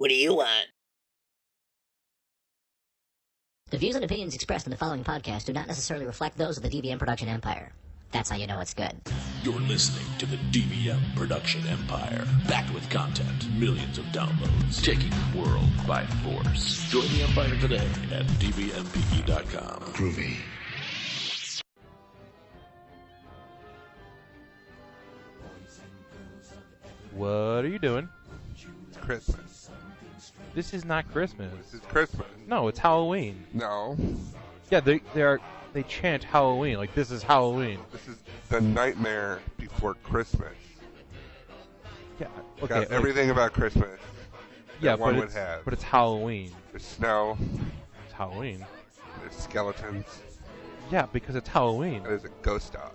What do you want? The views and opinions expressed in the following podcast do not necessarily reflect those of the DVM production empire. That's how you know it's good. You're listening to the DVM production empire. Packed with content, millions of downloads, taking the world by force. Join the empire today at dvmpe.com. Groovy. What are you doing? It's Christmas. This is not Christmas. This is Christmas. No, it's Halloween. No. Yeah, they chant Halloween like this is Halloween. This is the nightmare before Christmas. Yeah, okay. Got everything about Christmas. Yeah, one would have. But it's Halloween. There's snow. It's Halloween. There's skeletons. Yeah, because it's Halloween. There's a ghost dog.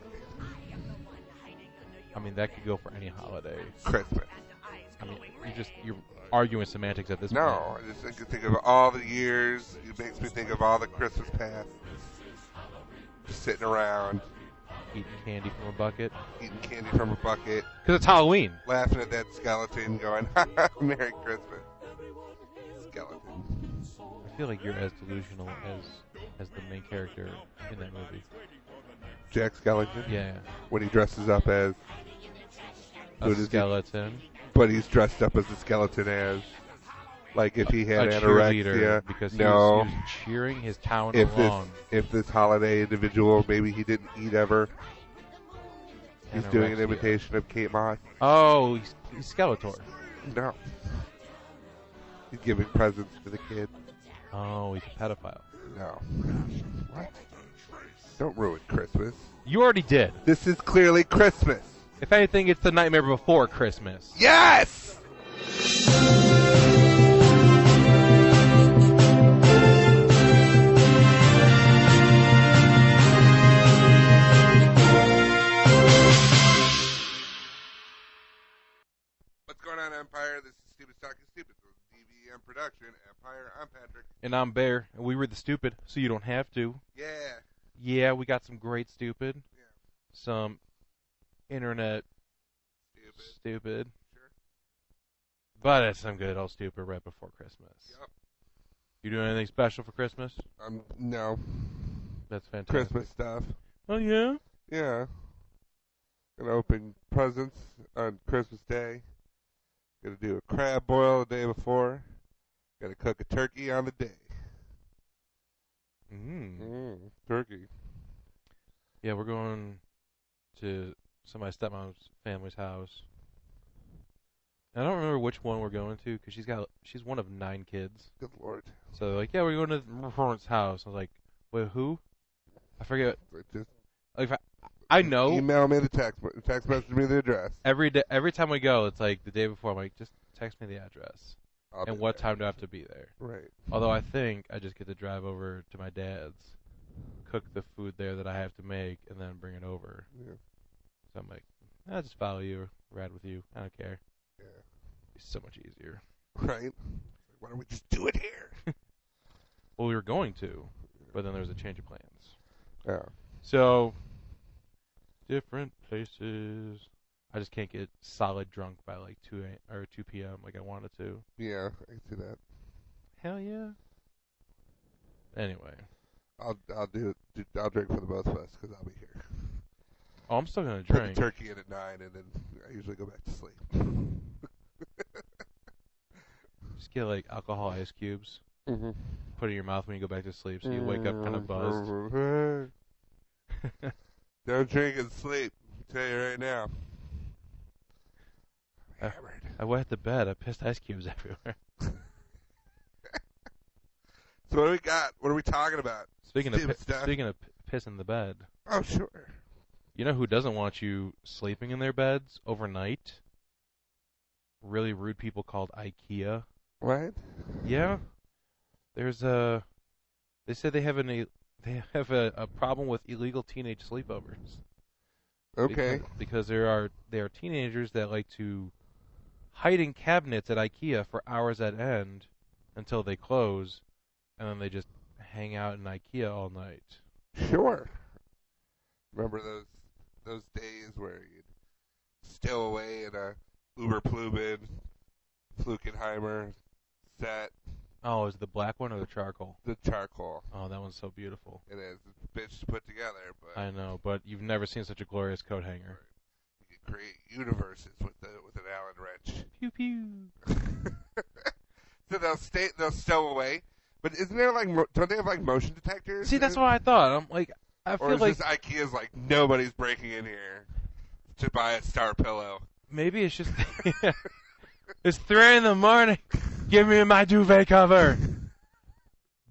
I mean, that could go for any holiday. Christmas. I mean, you're arguing semantics at this point. No, I just think of all the years. It makes me think of all the Christmas past. Just sitting around. Eating candy from a bucket. Eating candy from a bucket. Because it's Halloween. Laughing at that skeleton going, Merry Christmas. Skeleton. I feel like you're as delusional as the main character in that movie. Jack Skellington? Yeah. When he dresses up as... A skeleton. But he's dressed up as a skeleton as... Like if he had anorexia. Because he no. was cheering his town along. If this holiday individual, maybe he didn't eat ever. He's doing an imitation of Kate Moss. Oh, he's Skeletor. No. He's giving presents to the kid. Oh, he's a pedophile. No. What? Don't ruin Christmas. You already did. This is clearly Christmas. If anything, it's the nightmare before Christmas. Yes! What's going on, Empire? This is Stupid Talking Stupid from DVM Production. Empire, I'm Patrick. And I'm Bear, and we read the stupid, so you don't have to. Yeah. Yeah, we got some great stupid. Yeah. Some internet stupid. Sure. But it's some good old stupid right before Christmas. Yep. You doing anything special for Christmas? No. That's fantastic. Christmas stuff. Oh, yeah? Yeah. Gonna open presents on Christmas Day. Gonna do a crab boil the day before. Gonna cook a turkey on the day. Turkey. Yeah, we're going to my stepmom's family's house. I don't remember which one we're going to because she's one of 9 kids. Good Lord. So they're like, yeah, we're going to Florence house. I was like, wait, who? I forget. Like, I know. Email me the text message me the address. Every time we go, it's like the day before. I'm like, just text me the address and what time do I have to be there. Right. Although I think I just get to drive over to my dad's, cook the food there that I have to make, and then bring it over. Yeah. So I'm like, I'll just follow you, ride with you. I don't care. Yeah. It's so much easier. Right. Why don't we just do it here? Well, we were going to, but then there was a change of plans. Yeah. So, different places. I just can't get solid drunk by like 2 p.m. like I wanted to. Yeah, I can see that. Hell yeah. Anyway. I'll do it. I'll drink for the both of us because I'll be here. Oh, I'm still gonna Put drink. the turkey in at 9, and then I usually go back to sleep. Just get like alcohol ice cubes. Mm-hmm. Put it in your mouth when you go back to sleep, so you wake up kind of buzzed. Don't drink and sleep. I'll tell you right now. I wet the bed. I pissed ice cubes everywhere. So what do we got? What are we talking about? Speaking of piss in the bed. Oh, sure. You know who doesn't want you sleeping in their beds overnight? Really rude people called IKEA. What? Yeah. They said they have a problem with illegal teenage sleepovers. Okay. Because there are teenagers that like to hide in cabinets at IKEA for hours at end until they close, and then they just hang out in IKEA all night. Sure. Remember those days where you'd stow away in a Uber Plubin, Flukenheimer, set. Oh, is it the black one or the charcoal? The charcoal. Oh, that one's so beautiful. It is. It's a bitch to put together, but I know, but you've never seen such a glorious coat hanger. you can create universes with an Allen wrench. Pew pew. So they'll stow away. But isn't there like don't they have like motion detectors? See, that's what I thought. I'm like, I Or feel is like this IKEA's like nobody's breaking in here to buy a star pillow? maybe it's just it's 3 a.m. Give me my duvet cover.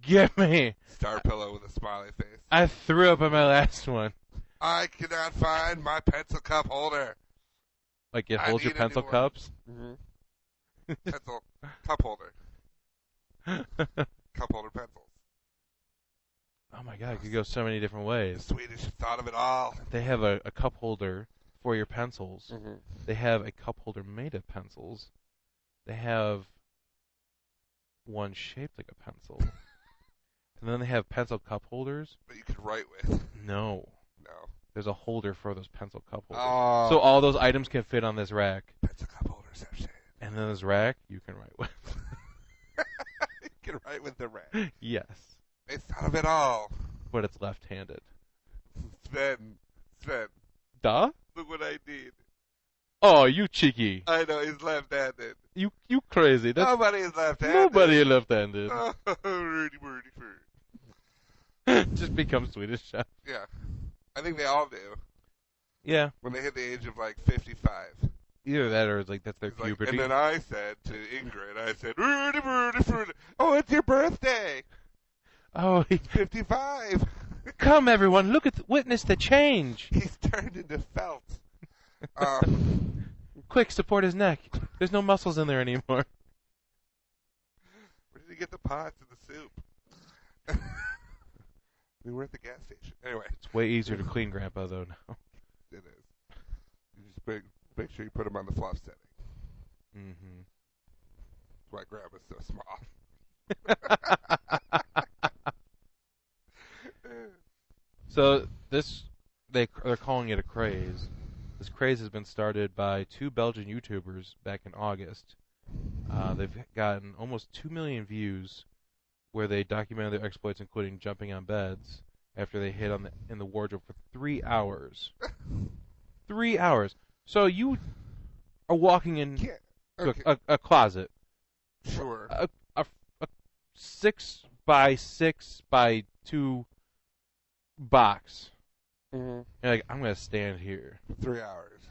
Give me. Star pillow with a smiley face. I threw up on my last one. I cannot find my pencil cup holder. Like it I holds your need a pencil new one. cups. Mm-hmm. Pencil cup holder. Cup holder pencils. Oh my god, it could go so many different The ways. Swedish have thought of it all. They have a cup holder for your pencils. Mm-hmm. They have a cup holder made of pencils. They have one shaped like a pencil. And then they have pencil cup holders. That you could write with. No. No. There's a holder for those pencil cup holders. Oh. So all those items can fit on this rack. Pencil cup holders have shade. And then this rack, you can write with. You can write with the rat. Yes. They thought of it all. But it's left-handed. Sven. Duh? Look what I did. Oh, you cheeky. I know, he's left-handed. You crazy. That's Nobody is left-handed. nobody left-handed. Oh, Rudy Fur. Just become Swedish chef. Yeah. I think they all do. Yeah. When they hit the age of like 55. Either that or it's like that's their It's like, puberty. and then I said to Ingrid, I said, Rudy. Oh, it's your birthday. Oh, 55. come everyone, witness the change. He's turned into felt. Quick, support his neck. There's no muscles in there anymore. Where did he get the pots and the soup? We were at the gas station. Anyway. It's way easier to clean Grandpa though now. It is. You just make sure you put him on the fluff setting. Mm-hmm. That's why Grandma's so small. So they're calling it a craze. This craze has been started by 2 Belgian YouTubers back in August. They've gotten almost 2 million views, where they documented their exploits, including jumping on beds after they hid in the wardrobe for 3 hours. 3 hours. So you are walking in a closet. Sure. A 6 by 6 by 2 box. Mm-hmm. You're like, I'm going to stand here. 3 hours.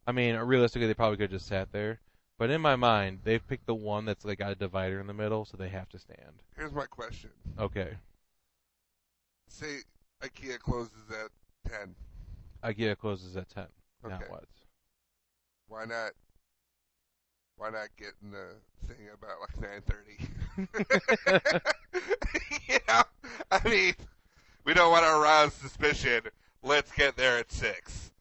I mean, realistically, they probably could have just sat there. But in my mind, they've picked the one that's like got a divider in the middle, so they have to stand. Here's my question. Okay. Say IKEA closes at 10. IKEA closes at 10. Now Okay. what? Why not get in the thing about like 9:30? You know, I mean, we don't want to arouse suspicion. Let's get there at 6.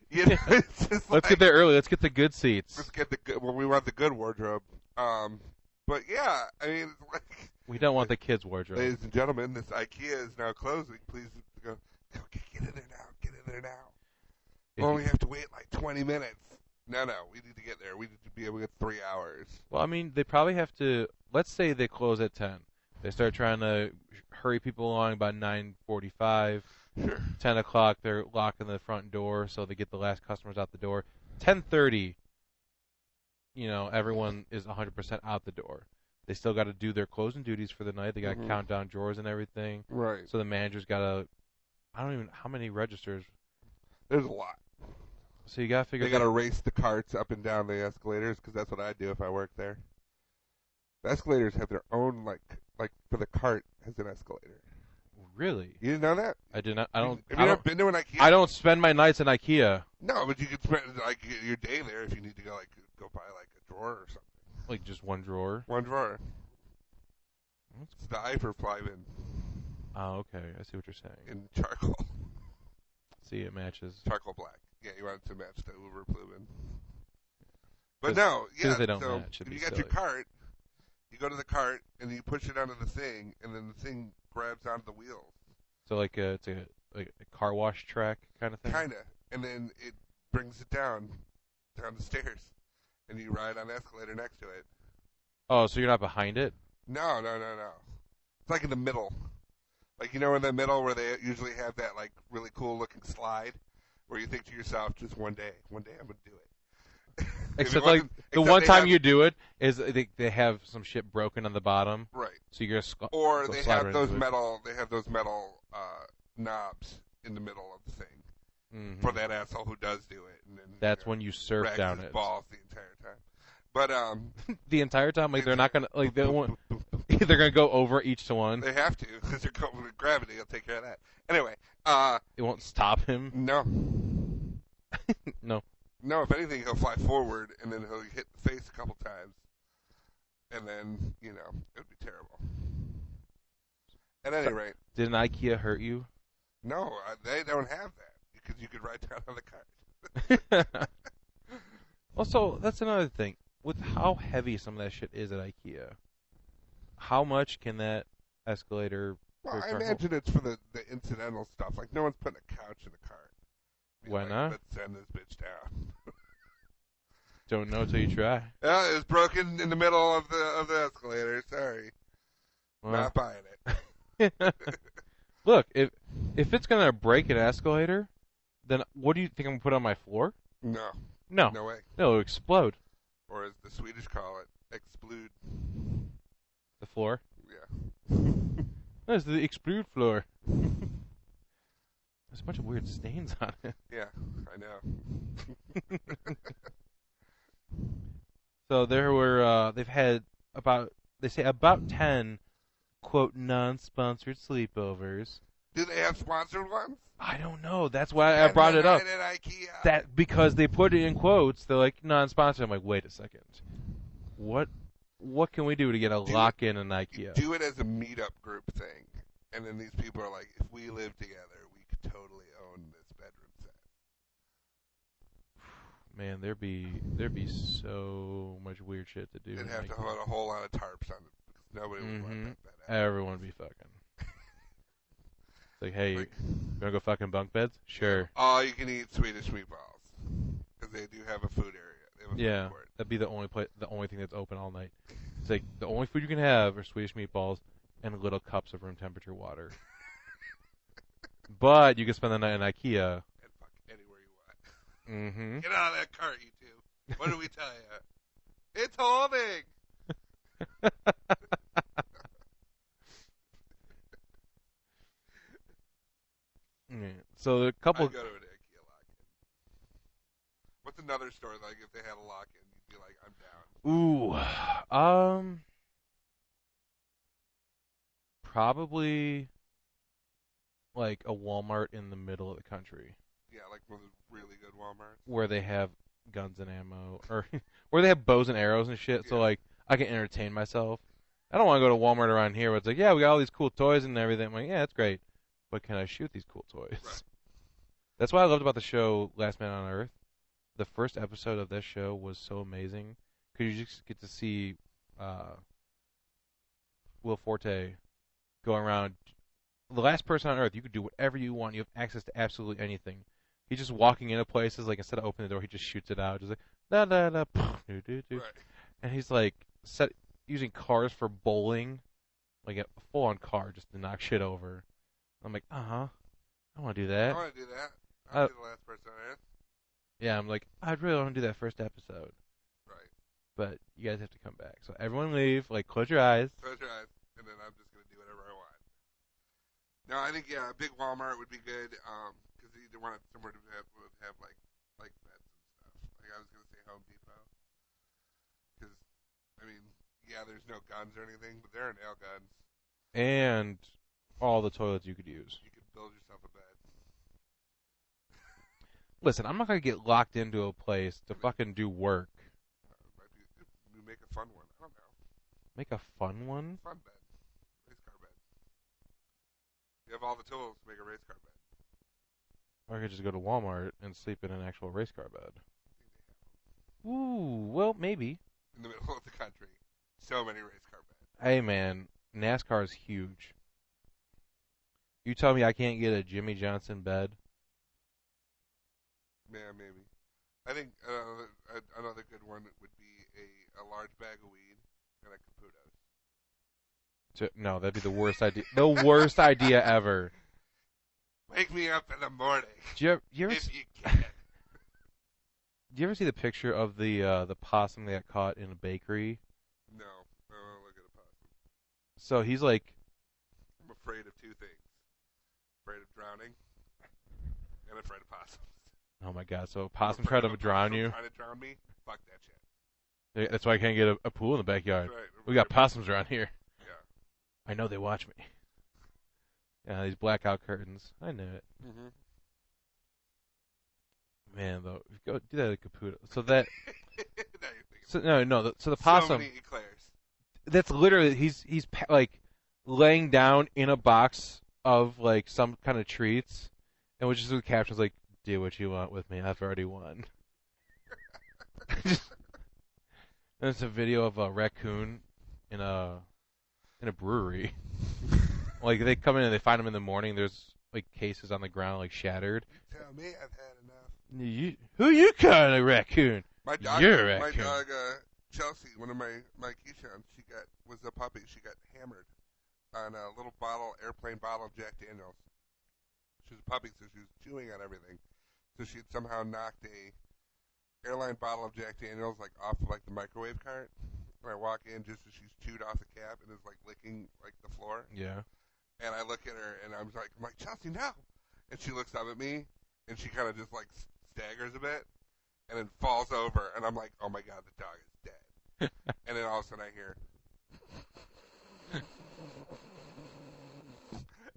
You know, it's just Let's get there early. Let's get the good seats. Let's get the good. Well, we want the good wardrobe. But yeah, I mean, it's like, We don't want the kids' wardrobe. ladies and gentlemen, this IKEA is now closing. Please go get in there now. Get in there now. If We only have to wait like 20 minutes. No, we need to get there. We need to be able to get 3 hours. Well, I mean, they probably have to. Let's say they close at 10. They start trying to hurry people along by 9:45. Sure. 10 o'clock, they're locking the front door, so they get the last customers out the door. 10:30, everyone is 100% out the door. They still got to do their closing duties for the night. They got to count down drawers and everything. Right. So the manager's got to. I don't even how many registers. There's a lot. So you got to figure. They got to race the carts up and down the escalators because that's what I do if I work there. The escalators have their own like for the cart has an escalator. Really? You didn't know that? I did not. I don't. Have you ever been to an IKEA? I don't spend my nights in IKEA. No, but you could spend like your day there if you need to go buy like a drawer or something. Like just one drawer. One drawer. It's the hyperply bin Oh, okay. I see what you're saying. in charcoal. See, it matches. Charcoal black. Yeah, you want it to match the Uber Plumen. But 'Cause- no, yeah. 'cause they don't so match, it'd if be you got silly. your cart, you go to the cart and you push it onto the thing, and then the thing grabs onto the wheels. So it's a car wash track kind of thing. Kinda. And then it brings it down the stairs. And you ride on the escalator next to it. Oh, so you're not behind it? No. It's like in the middle. Like, in the middle where they usually have that, like, really cool looking slide where you think to yourself, just one day I'm going to do it. Except, like, the one time you do it is they have some shit broken on the bottom. Right. So you're going to Or they have those metal knobs in the middle of the thing for that asshole who does do it. And then, that's when you surf down his it. balls the entire time. But, the entire time, like, they're not going to, like, they're going to go over each one. They have to, because they're going with gravity. Will take care of that. Anyway, it won't stop him? No. No. No, if anything, he'll fly forward, and then he'll hit the face a couple times. And then, it would be terrible. At any rate. Did an IKEA hurt you? No, they don't have that, because you could write down on the card. Also, that's another thing. With how heavy some of that shit is at IKEA, how much can that escalator... Well, I imagine it's for the incidental stuff. Like, no one's putting a couch in a cart. Why not? Let's send this bitch down. Don't know till you try. Yeah, it was broken in the middle of the escalator. Sorry. Well, not buying it. Look, if it's going to break an escalator, then what do you think I'm going to put on my floor? No. No. No way. It'll explode. Or as the Swedish call it, explode. The floor? Yeah. That's the explode floor. There's a bunch of weird stains on it. Yeah, I know. So there were, they've had they say about 10, quote, non-sponsored sleepovers. Do they have sponsored ones? I don't know. That's why I brought it up. At IKEA. That because they put it in quotes, they're like non-sponsored. I'm like, wait a second. What can we do to get a lock-in in IKEA? Do it as a meetup group thing, and then these people are like, if we live together, we could totally own this bedroom set. Man, there'd be so much weird shit to do. They'd have to put a whole lot of tarps on it because nobody would want that bed. Everyone would be fucking. It's like, hey, you wanna go fucking bunk beds? Sure. All you can eat Swedish meatballs because they do have a food area. They have a food court. That'd be the only thing that's open all night. It's like the only food you can have are Swedish meatballs and little cups of room temperature water. But you can spend the night in IKEA. And fuck anywhere you want. Mm-hmm. Get out of that cart, you two. What do we tell you? It's holding. Yeah. So a couple. I'd go to an IKEA lock-in. What's another store like if they had a lock-in? You'd be like, I'm down. Probably like a Walmart in the middle of the country. Yeah, like one of the really good Walmarts. Where they have guns and ammo, or where they have bows and arrows and shit, so like I can entertain myself. I don't want to go to Walmart around here where it's like, yeah, we got all these cool toys and everything. I'm like, yeah, that's great, but can I shoot these cool toys? Right. That's what I loved about the show Last Man on Earth. The first episode of this show was so amazing because you just get to see Will Forte going around. The last person on Earth, you could do whatever you want. You have access to absolutely anything. He's just walking into places, like instead of opening the door, he just shoots it out. Just like, da da da, Right. and he's like using cars for bowling, like a full-on car just to knock shit over. I'm like, I want to do that. I want to do that. I'll be the last person on Earth. Yeah, I'm like, I really want to do that first episode. Right. But you guys have to come back. So everyone leave, like, close your eyes. Close your eyes, and then I'm just going to do whatever I want. No, I think, a big Walmart would be good, because you want it somewhere to have like beds and stuff. Like, I was going to say Home Depot. Because, I mean, yeah, there's no guns or anything, but there are nail guns. And all the toilets you could use. You could build yourself a bed. Listen, I'm not going to get locked into a place to fucking do work. We make a fun one. I don't know. Make a fun one? Fun bed. Race car bed. You have all the tools to make a race car bed. Or I could just go to Walmart and sleep in an actual race car bed. Ooh, well, maybe. In the middle of the country. So many race car beds. Hey, man, NASCAR is huge. You tell me I can't get a Jimmy Johnson bed? Yeah, maybe. I think another good one would be a large bag of weed and a Caputo's. No, that'd be the worst idea. The worst idea ever. Wake me up in the morning. Do you ever if you can. Do you ever see the picture of the possum that got caught in a bakery? No, I don't look at a possum. So he's like, I'm afraid of two things: afraid of drowning, and afraid of possums. oh my god! So a possum tried to drown you. Trying to drown me? Fuck that shit. That's why I can't get a pool in the backyard. Right. We got possums around here. Yeah. I know they watch me. Yeah, these blackout curtains. I knew it. Mm-hmm. Man, though, go do that at Caputo. So that. Now you're thinking. So the So possum. many eclairs. That's literally he's like laying down in a box of like some kind of treats, and which is the captions like, "Do what you want with me. I've already won." There's a video of a raccoon in a brewery. Like they come in and they find him in the morning. There's like cases on the ground like shattered. You tell me I've had enough. Who you calling a raccoon? My dog, You're a raccoon. My dog Chelsea, one of my Keyshawn, was a puppy. She got hammered on a little airplane bottle of Jack Daniels. She was a puppy, so she was chewing on everything. So she had somehow knocked a airline bottle of Jack Daniels like off of like the microwave cart. And I walk in just as she's chewed off the cap and is like licking like the floor. Yeah. And I look at her and I'm like Chelsea, no. And she looks up at me and she kind of just like staggers a bit and then falls over. And I'm like, oh my god, the dog is dead. And then all of a sudden I hear.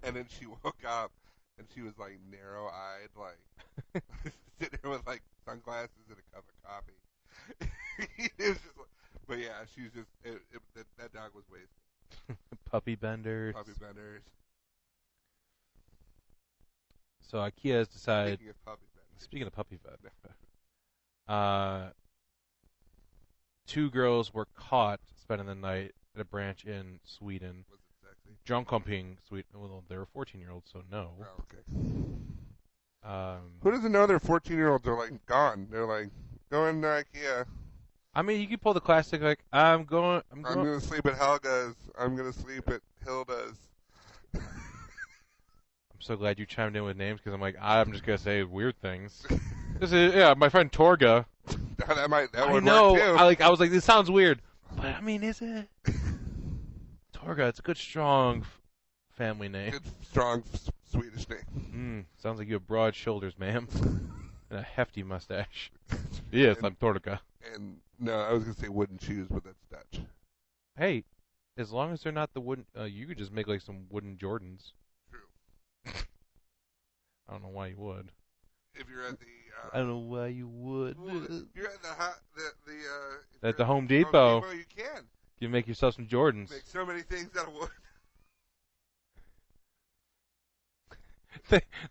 And then she woke up and she was like narrow-eyed, like sitting there with like sunglasses and a cup of coffee. It was just, but yeah, she's just that dog was wasted. Puppy benders. Puppy benders. So IKEA has decided. Speaking of puppy benders. Speaking of puppy benders, 2 girls were caught spending the night at a branch in Sweden. Was it sexy? Jönköping, Sweden. Well, they were 14-year-olds, so no. Oh, okay. Who doesn't know their 14-year-olds are like gone? They're like going to IKEA. I mean, you could pull the classic like, I'm going to sleep at Helga's. I'm going to sleep at Hilda's. I'm so glad you chimed in with names because I'm like, I'm just going to say weird things. This is, my friend Torga. that I would know. work too. I was like, this sounds weird. But, I mean, is it? Torga, it's a good, strong family name. Good, strong Swedish name. Sounds like you have broad shoulders, ma'am. And a hefty mustache. Yes, I'm Torga. And, no, I was going to say wooden shoes, but that's Dutch. Hey, as long as they're not the wooden... you could just make, like, some wooden Jordans. True. I don't know why you would. If you're at the... I don't know why you would. You're at At the Home Depot. You can. You make yourself some Jordans. Make so many things out of wood.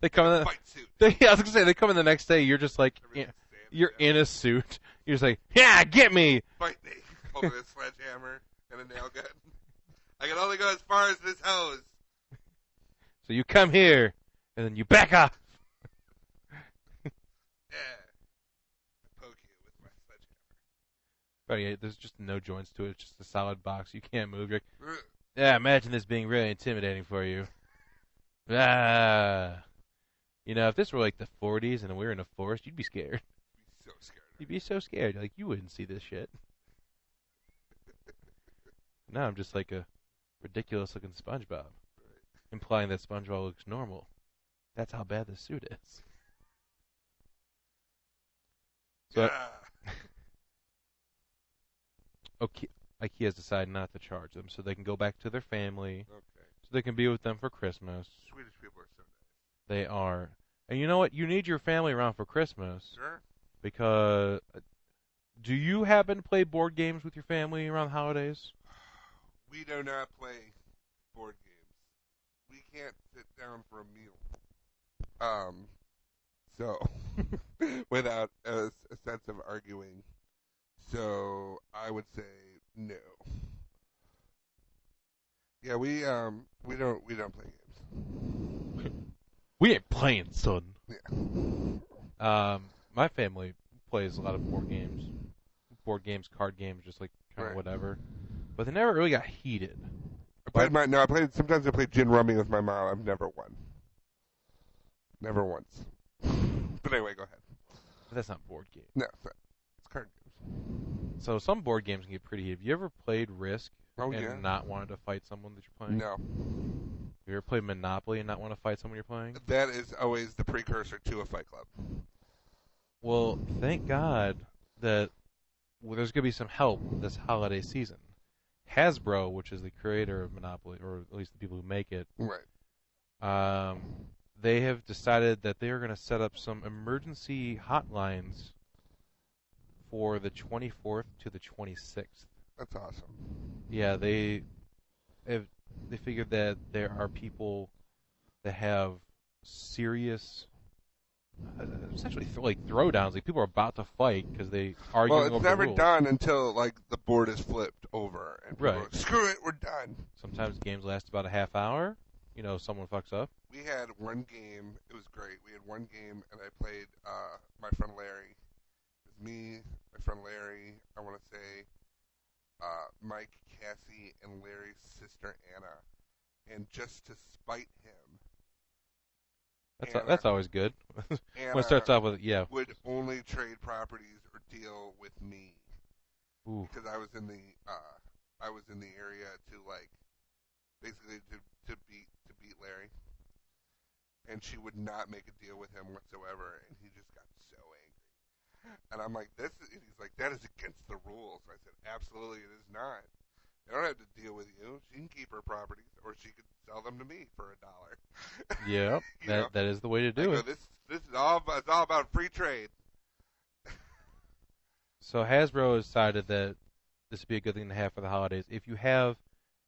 they come in Fight suit. I was going to say, they come in the next day, you're just like... You're in a suit. You're just like, yeah, get me! Fight me. Holding a sledgehammer and a nail gun. I can only go as far as this hose. So you come here, and then you back off. Yeah. I poke you with my sledgehammer. But yeah, there's just no joints to it. It's just a solid box. You can't move. You're like, yeah, imagine this being really intimidating for you. Ah. You know, if this were like the 40s and we were in a forest, you'd be scared. So scared. You'd be so scared. Like, you wouldn't see this shit. Now I'm just like a ridiculous-looking SpongeBob. Right. Implying that SpongeBob looks normal. That's how bad this suit is. So, Yeah. okay, IKEA's decided not to charge them, so they can go back to their family. Okay. So they can be with them for Christmas. Swedish people are so nice. They are. And you know what? You need your family around for Christmas. Sure. Because do you happen to play board games with your family around the holidays? We do not play board games. We can't sit down for a meal. So, without a sense of arguing. So, I would say no. Yeah, we don't play games. We ain't playing, son. Yeah. My family plays a lot of board games, card games, just like kind of Right. whatever. but they never really got heated. Sometimes I played gin rummy with my mom. I've never won. Never once. But anyway, go ahead. But that's not board game. No, it's card games. So some board games can get pretty heated. Have you ever played Risk and not wanted to fight someone that you're playing? No. Have you ever played Monopoly and not want to fight someone you're playing? That is always the precursor to a Fight Club. Well, thank God that there's going to be some help this holiday season. Hasbro, which is the creator of Monopoly, or at least the people who make it, right? They have decided that they are going to set up some emergency hotlines for the 24th to the 26th. That's awesome. Yeah, they figured that there are people that have serious, essentially like throwdowns. Like people are about to fight because they argue over the rules. Well, it's never done until like the board is flipped over and people are like, screw it, we're done. Sometimes games last about a half hour. You know, someone fucks up. We had one game. It was great. We had one game, and I played my friend Larry. It was me, my friend Larry. I want to say Mike, Cassie, and Larry's sister Anna. And just to spite him, that's always good. When it starts off with would only trade properties or deal with me. Ooh. Because I was in the area to like basically to beat Larry, and she would not make a deal with him whatsoever, and he just got so angry. And I'm like, he's like, that is against the rules. I said, absolutely, it is not. They don't have to deal with you. She can keep her properties, or she could sell them to me for $1. Yeah, that is the way to do it. This is all about free trade. So Hasbro decided that this would be a good thing to have for the holidays. If you have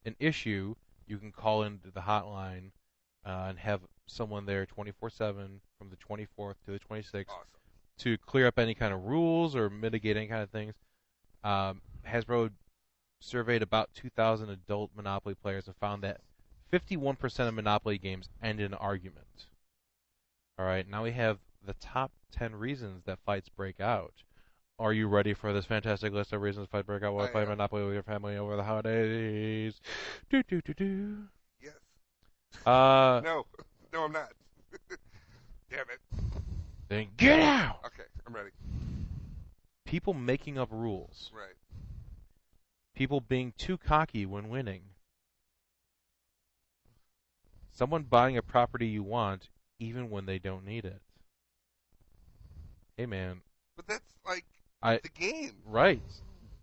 an issue, you can call into the hotline and have someone there 24/7 from the 24th to the 26th to clear up any kind of rules or mitigate any kind of things. Hasbro surveyed about 2,000 adult Monopoly players and found that 51% of Monopoly games end in an argument. All right, now we have the top 10 reasons that fights break out. Are you ready for this fantastic list of reasons fights break out while playing Monopoly with your family over the holidays? Yes. No, I'm not. Damn it. Then get out! Okay, I'm ready. People making up rules. Right. People being too cocky when winning. Someone buying a property you want even when they don't need it. Hey, man. But that's like the game. Right.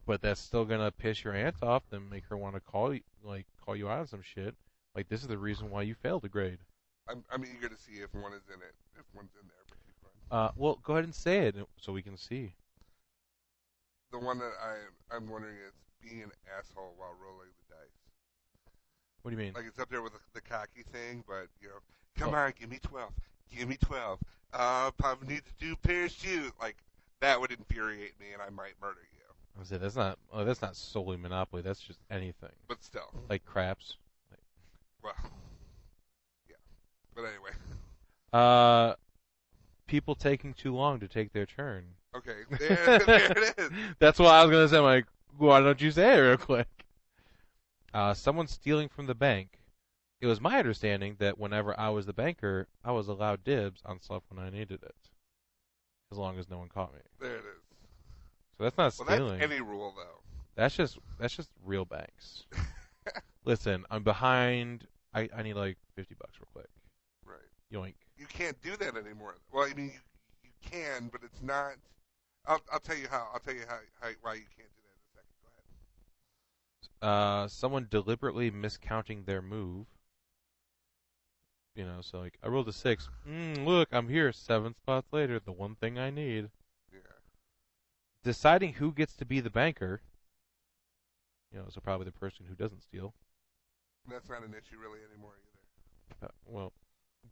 But that's still going to piss your aunt off and make her want to call you out on some shit. Like, this is the reason why you failed a grade. I'm eager to see if one is in it. If one's in there. Well, go ahead and say it so we can see. The one that I'm wondering is being an asshole while rolling the dice. What do you mean? Like, it's up there with the cocky thing, but, you know, come on, give me 12. Give me 12. Probably need to do parachute. Like, that would infuriate me, and I might murder you. I said that's not solely Monopoly. That's just anything. But still, like craps. Well, yeah. But anyway. People taking too long to take their turn. Okay, there it is. That's what I was gonna say. I'm like, why don't you say it real quick? Someone stealing from the bank. It was my understanding that whenever I was the banker, I was allowed dibs on stuff when I needed it, as long as no one caught me. There it is. So that's not stealing. Well, that's any rule, though. That's just real banks. Listen, I'm behind. I need like $50 real quick. Right. Yoink. You can't do that anymore. Well, I mean, you can, but it's not. I'll tell you how. I'll tell you why you can't do that in a second. Go ahead. Someone deliberately miscounting their move. You know, so like I rolled a 6. Look, I'm here 7 spots later. The one thing I need. Yeah. Deciding who gets to be the banker. You know, so probably the person who doesn't steal. That's not an issue really anymore either. Well,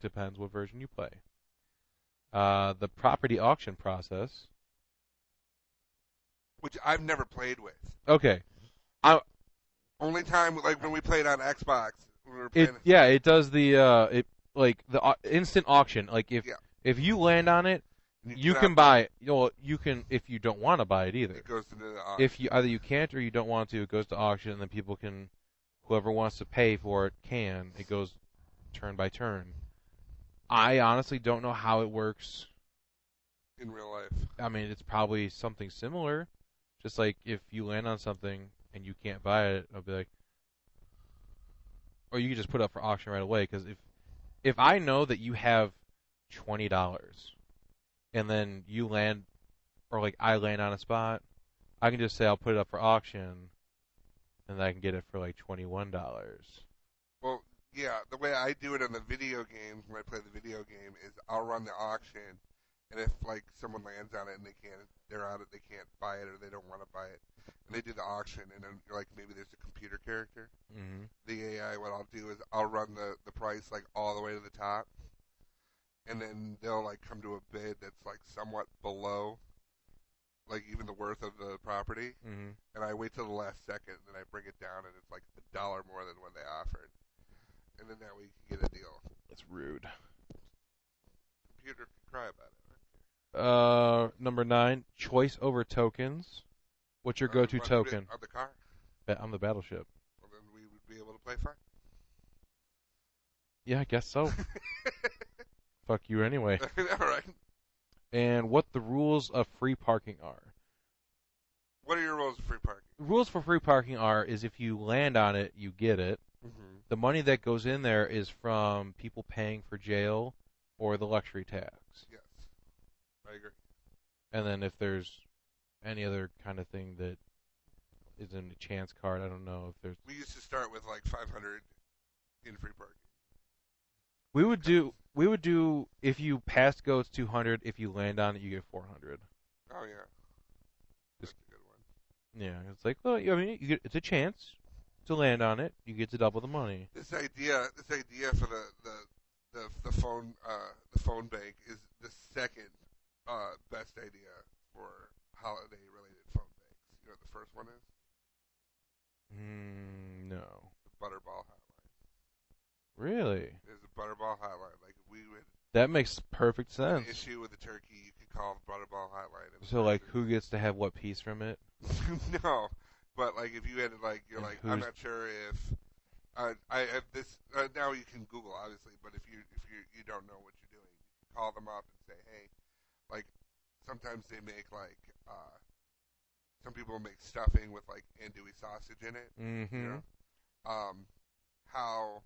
depends what version you play. The property auction process. Which I've never played with. Okay. Only time like when we played on Xbox. When we were playing it does the instant auction. Like if you land on it, You can buy it. Well, you can if you don't want to buy it either. It goes into the auction. If you either you can't or you don't want to, it goes to auction, and then people can, whoever wants to pay for it can. It goes turn by turn. I honestly don't know how it works in real life. I mean, it's probably something similar. Just like if you land on something and you can't buy it, I'll be like, or you can just put it up for auction right away. Because if I know that you have $20 and then you land, or like I land on a spot, I can just say I'll put it up for auction, and then I can get it for like $21. Well, yeah, the way I do it on the video games when I play the video game is I'll run the auction, and if like someone lands on it and they're out it, they can't buy it or they don't want to buy it, and they do the auction, and then like maybe there's a computer character, the AI. What I'll do is I'll run the price like all the way to the top, and then they'll like come to a bid that's like somewhat below, like even the worth of the property, and I wait till the last second, and then I bring it down, and it's like $1 more than what they offered. And then that way you can get a deal. That's rude. Computer can cry about it. Number 9, choice over tokens. What's your go-to token? On the car. On the battleship. Well, then we would be able to play fine. Yeah, I guess so. Fuck you anyway. All right. And what the rules of free parking are. What are your rules of free parking? The rules for free parking is if you land on it, you get it. The money that goes in there is from people paying for jail or the luxury tax. Yes, I agree. And then if there's any other kind of thing that is in a chance card, I don't know if there's. We used to start with like 500 in free parking. We would do if you pass go, it's 200. If you land on it, you get 400. Oh yeah, that's a good one. Yeah, it's like, well, I mean, it's a chance to land on it. You get to double the money. This idea for the phone bank is the second best idea for holiday related phone banks. You know what the first one is? No. The Butterball Hotline. Really? There's a Butterball Hotline. Like if we would. That makes perfect sense. An issue with the turkey, you could call the Butterball Hotline. So like, who gets to have what piece from it? No. But like, if you had to, like, you're like, I'm not sure if I have this. Now you can Google, obviously, but if you don't know what you're doing, you can call them up and say, hey, like, sometimes they make like, some people make stuffing with like andouille sausage in it. You know, how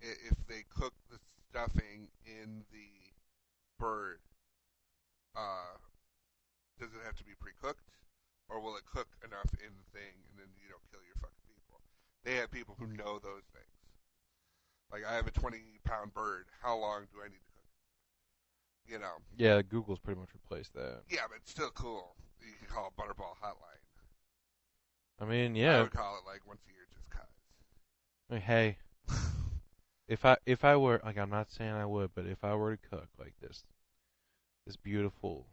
if they cook the stuffing in the bird, does it have to be pre-cooked? Or will it cook enough in the thing and then you don't kill your fucking people? They have people who know those things. Like, I have a 20-pound bird. How long do I need to cook it? You know? Yeah, Google's pretty much replaced that. Yeah, but it's still cool. You can call it Butterball Hotline. I mean, yeah. I would call it, like, once a year just cause. I mean, hey, if I were, like, I'm not saying I would, but if I were to cook, like, this beautiful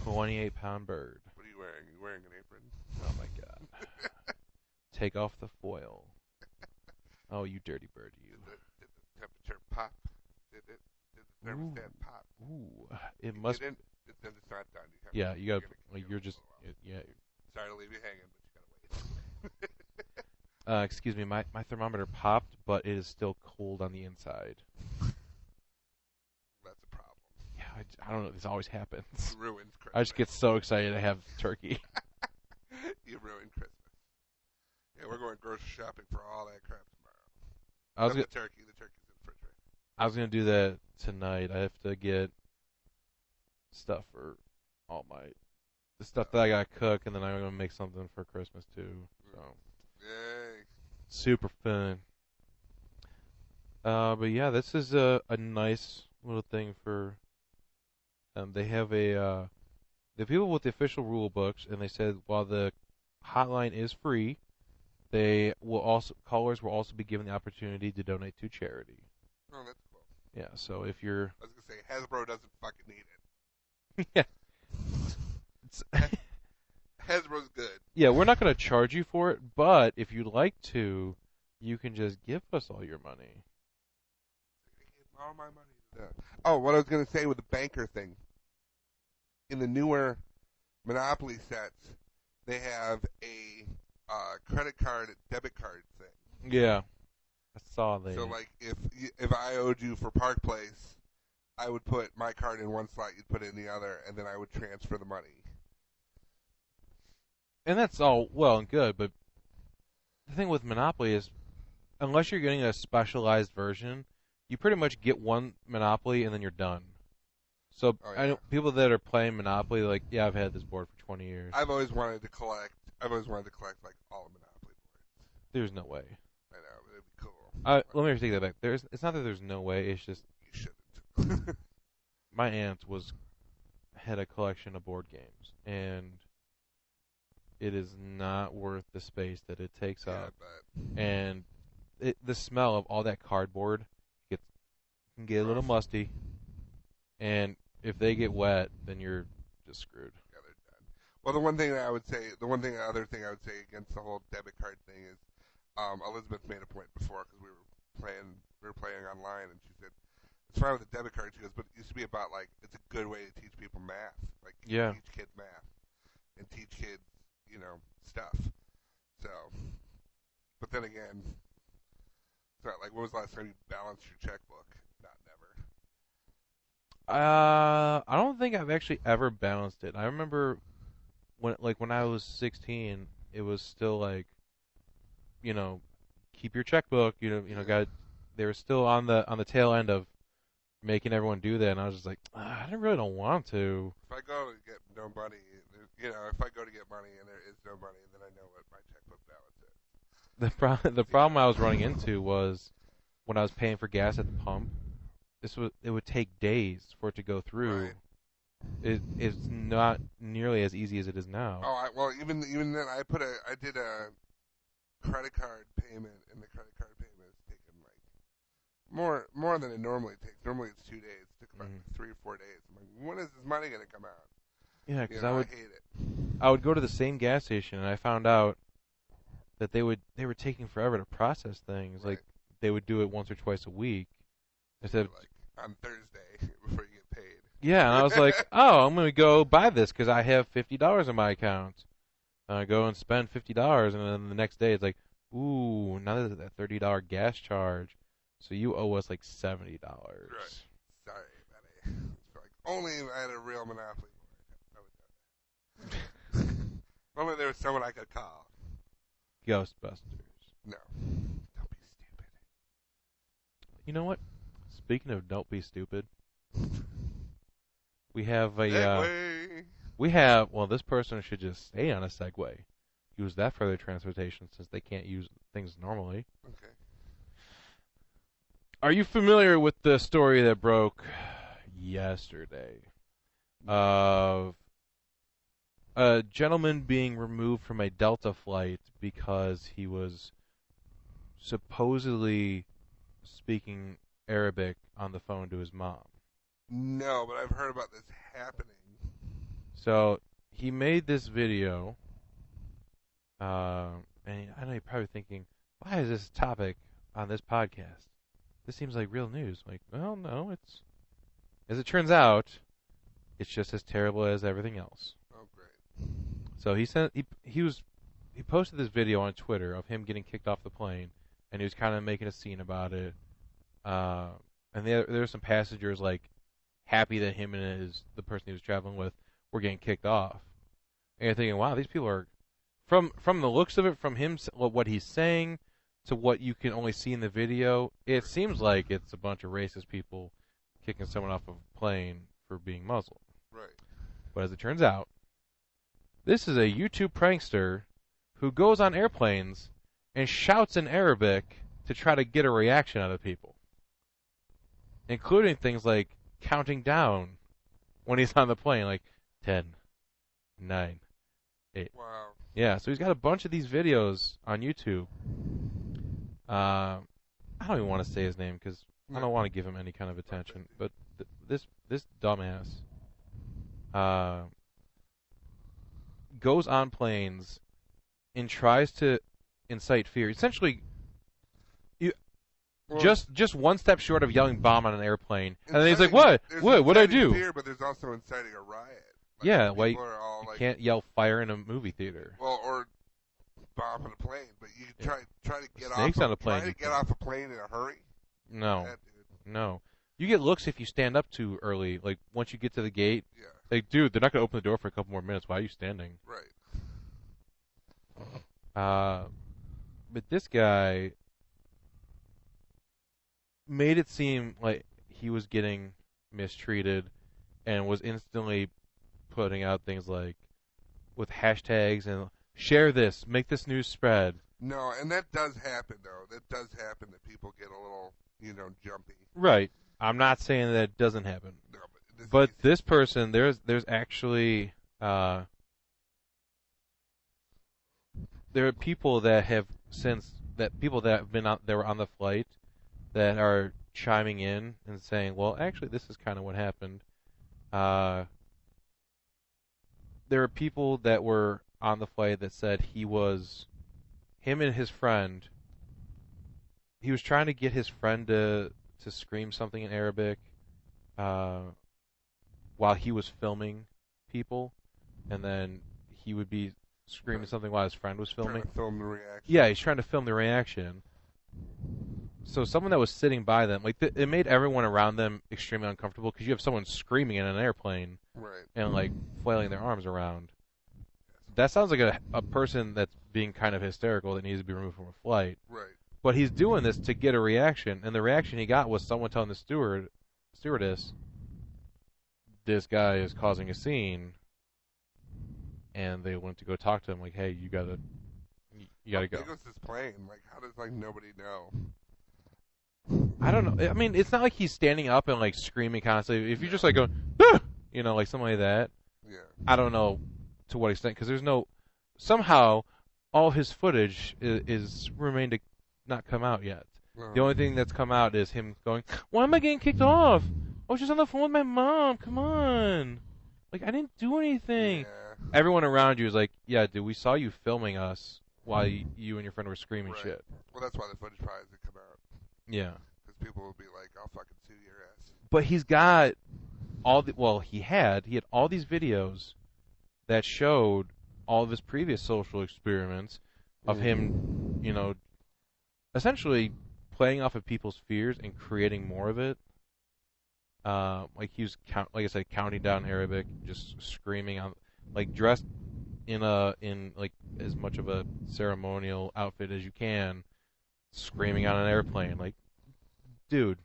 28-pound bird. What are you wearing? Are you wearing an apron? Oh, my God. Take off the foil. Oh, you dirty bird, you. Did the temperature pop? Did the thermostat pop? Ooh. It must... Then it's not done. You gotta... Like, you're just... Yeah. Sorry to leave you hanging, but you gotta wait. Excuse me, my thermometer popped, but it is still cold on the inside. That's a problem. Yeah, I don't know. This always happens. You ruined Christmas. I just get so excited to have turkey. You ruined Christmas. Yeah, we're going grocery shopping for all that crap tomorrow. I was the turkey's in the refrigerator. I was gonna do that tonight. I have to get stuff for all the stuff that I gotta cook, and then I'm gonna make something for Christmas too. So, yay! Super fun. But yeah, this is a nice little thing for. They have the people with the official rule books, and they said while the hotline is free, callers will also be given the opportunity to donate to charity. Oh, that's cool. Yeah, so if you're... I was going to say, Hasbro doesn't fucking need it. Yeah. Hasbro's good. Yeah, we're not going to charge you for it, but if you'd like to, you can just give us all your money. All my money. Yeah. Oh, what I was going to say with the banker thing. in the newer Monopoly sets, they have a credit card, debit card thing. Yeah, I saw that. So like if I owed you for Park Place, I would put my card in one slot, you'd put it in the other, and then I would transfer the money. And that's all well and good, but the thing with Monopoly is, unless you're getting a specialized version, you pretty much get one Monopoly and then you're done. So I know people that are playing Monopoly, like, yeah, I've had this board for 20 years. I've always wanted to collect like all the Monopoly boards. There's no way. I know, it'd be cool. Let me take that back. It's not that there's no way. It's just You shouldn't. my aunt had a collection of board games, and it is not worth the space that it takes up. And the smell of all that cardboard can get a little musty, and if they get wet, then you're just screwed. Yeah, they're done. Well, the other thing I would say against the whole debit card thing is, Elizabeth made a point before because we were playing online, and she said it's fine with the debit card. She goes, but it used to be about like it's a good way to teach people math, like teach kids math and teach kids, stuff. So, but then again, it's not like when was the last time you balanced your checkbook? Not never. I don't think I've actually ever balanced it. I remember when I was 16, it was still like, keep your checkbook. They were still on the tail end of making everyone do that, and I was just like, I really don't want to. If I go to get no money, if I go to get money and there is no money, then I know what my checkbook balance is. The problem I was running into was when I was paying for gas at the pump. It would take days for it to go through. Right. It's not nearly as easy as it is now. Well, even then, I did a credit card payment, and the credit card payment is taking like more than it normally takes. Normally it's 2 days. It took about 3 or 4 days. I'm like, when is this money gonna come out? Yeah, because I hate it. I would go to the same gas station, and I found out that they were taking forever to process things. Right. Like they would do it once or twice a week instead of like on Thursday before you get paid. Yeah, and I was like, oh, I'm going to go buy this because I have $50 in my account. I go and spend $50, and then the next day it's like, ooh, now there's that $30 gas charge, so you owe us like $70. Right. Sorry, buddy. It's like, only if I had a real Monopoly board, I would do that. Only there was someone I could call. Ghostbusters. No. Don't be stupid. You know what? Speaking of don't be stupid, we have this person should just stay on a Segway. Use that for their transportation since they can't use things normally. Okay. Are you familiar with the story that broke yesterday of a gentleman being removed from a Delta flight because he was supposedly speaking Arabic on the phone to his mom? No, but I've heard about this happening. So he made this video, and I know you're probably thinking, why is this topic on this podcast? This seems like real news. Like, well, no, as it turns out, it's just as terrible as everything else. Oh, great. So he posted this video on Twitter of him getting kicked off the plane, and he was kind of making a scene about it. And there were some passengers like happy that him and the person he was traveling with were getting kicked off. And you're thinking, wow, these people are from the looks of it, from him what he's saying to what you can only see in the video, it seems like it's a bunch of racist people kicking someone off of a plane for being Muslim. Right. But as it turns out, this is a YouTube prankster who goes on airplanes and shouts in Arabic to try to get a reaction out of people, including things like counting down when he's on the plane, like 10, 9, 8. Wow. Yeah, so he's got a bunch of these videos on YouTube. I don't even want to say his name because I don't want to give him any kind of attention. But this dumbass goes on planes and tries to incite fear. Essentially, just one step short of yelling bomb on an airplane, and then he's like, "What? What'd I do?" Fear, but there's also inciting a riot. Like, Yeah, people like, are all you like, can't yell fire in a movie theater. well, or bomb in a plane, but you try to get Snakes off on a plane, Try you to get can. off a plane in a hurry. No, That, dude. no. You get looks if you stand up too early. Like, once you get to the gate, Yeah. like, dude, they're not going to open the door for a couple more minutes. Why are you standing? Right. But this guy made it seem like he was getting mistreated and was instantly putting out things like with hashtags and share this, make this news spread. No, and that does happen though. That does happen that people get a little, jumpy. Right. I'm not saying that it doesn't happen. No, but But this person, there's actually there are people that have people that have been that were on the flight that are chiming in and saying, well, actually, this is kind of what happened. There are people that were on the flight that said him and his friend, he was trying to get his friend to scream something in Arabic while he was filming people, and then he would be screaming something while his friend was filming. Trying to film the reaction. Yeah, he's trying to film the reaction. So someone that was sitting by them, like it made everyone around them extremely uncomfortable because you have someone screaming in an airplane Right. and like flailing their arms around. That sounds like a person that's being kind of hysterical that needs to be removed from a flight. Right. But he's doing this to get a reaction, and the reaction he got was someone telling the stewardess, this guy is causing a scene, and they went to go talk to him, like, hey, you gotta go. How big was this plane? Like, how does nobody know? I don't know. I mean, it's not like he's standing up and like screaming constantly. If you're just like going, ah! Like something like that. Yeah. I don't know to what extent, because there's no. Somehow, all his footage is remained to not come out yet. The only thing that's come out is him going, why am I getting kicked off? I was just on the phone with my mom. Come on. Like, I didn't do anything. Yeah. Everyone around you is like, yeah, dude, we saw you filming us while you and your friend were screaming Right. shit. Well, that's why the footage probably hasn't come out. Yeah. Because people will be like, I'll fucking sue your ass. But he's got he had all these videos that showed all of his previous social experiments of him, essentially playing off of people's fears and creating more of it. Like he was, like I said, counting down Arabic, just screaming on, like dressed in like as much of a ceremonial outfit as you can, screaming on an airplane. Like, dude,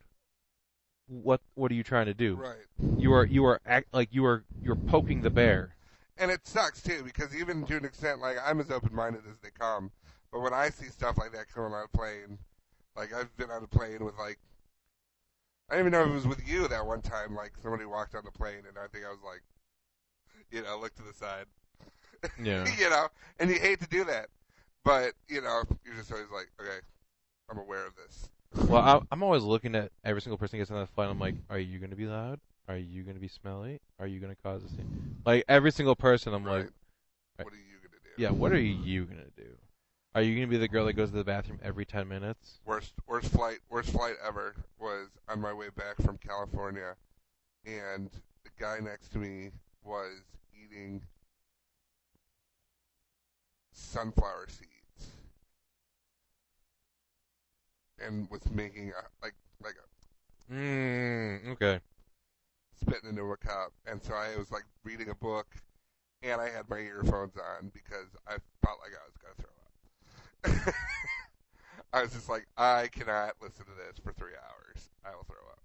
what are you trying to do? Right. You're poking the bear. And it sucks too, because even to an extent, like, I'm as open-minded as they come. But when I see stuff like that coming on a plane, like, I've been on a plane with, like, I don't even know if it was with you that one time, like, somebody walked on the plane, and I think I was like, look to the side. Yeah. And you hate to do that. But, you're just always like, okay, I'm aware of this. Well, I'm always looking at every single person who gets on that flight. I'm like, are you going to be loud? Are you going to be smelly? Are you going to cause a scene? Like, every single person, I'm Right. like, What are you going to do? yeah, what are you going to do? Are you going to be the girl that goes to the bathroom every 10 minutes? Worst flight ever was on my way back from California, and the guy next to me was eating sunflower seeds and was making Okay. spitting into a cup. And so I was like reading a book, and I had my earphones on because I felt like I was going to throw up. I was just like, I cannot listen to this for 3 hours. I will throw up.